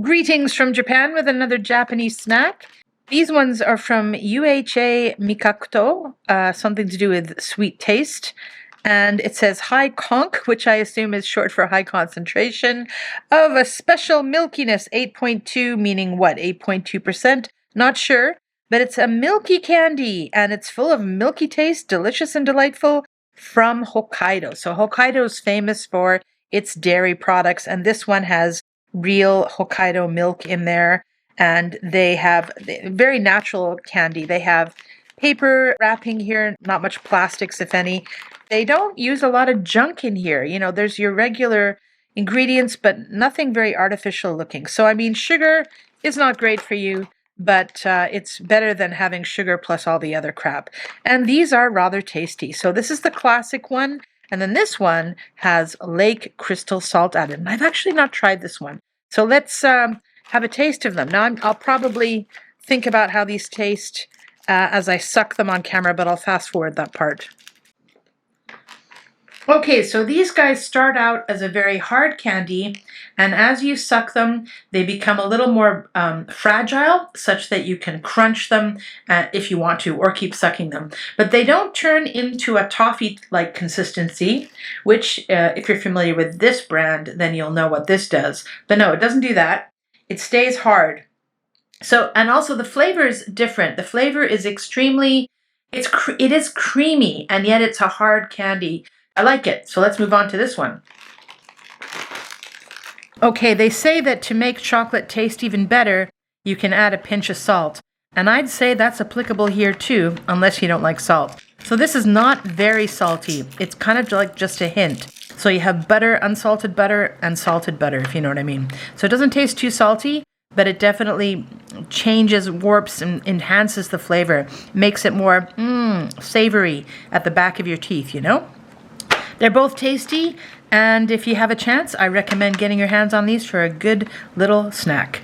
Greetings from Japan with another Japanese snack. These ones are from UHA Mikakuto, something to do with sweet taste. And it says high conc, which I assume is short for high concentration, of a special milkiness, 8.2, meaning what, 8.2%? Not sure, but it's a milky candy, and it's full of milky taste, delicious and delightful, from Hokkaido. So Hokkaido is famous for its dairy products, and this one has real Hokkaido milk in there, and they have very natural candy. They have paper wrapping here, not much plastics, if any. They don't use a lot of junk in here. You know, there's your regular ingredients, but nothing very artificial looking. So, I mean, sugar is not great for you, but it's better than having sugar plus all the other crap. And these are rather tasty. So this is the classic one. And then this one has lake crystal salt added. And I've actually not tried this one. So let's have a taste of them. Now I'll probably think about how these taste as I suck them on camera, but I'll fast forward that part. Okay, so these guys start out as a very hard candy, and as you suck them, they become a little more fragile, such that you can crunch them if you want to, or keep sucking them. But they don't turn into a toffee-like consistency, which, if you're familiar with this brand, then you'll know what this does. But no, it doesn't do that. It stays hard. So, and also the flavor is different. The flavor is extremely, it is creamy, and yet it's a hard candy. I like it. So let's move on to this one. Okay, they say that to make chocolate taste even better, you can add a pinch of salt. And I'd say that's applicable here too, unless you don't like salt. So this is not very salty. It's kind of like just a hint. So you have butter, unsalted butter, and salted butter, if you know what I mean. So it doesn't taste too salty, but it definitely changes, warps, and enhances the flavor. Makes it more savory at the back of your teeth, you know? They're both tasty, and if you have a chance, I recommend getting your hands on these for a good little snack.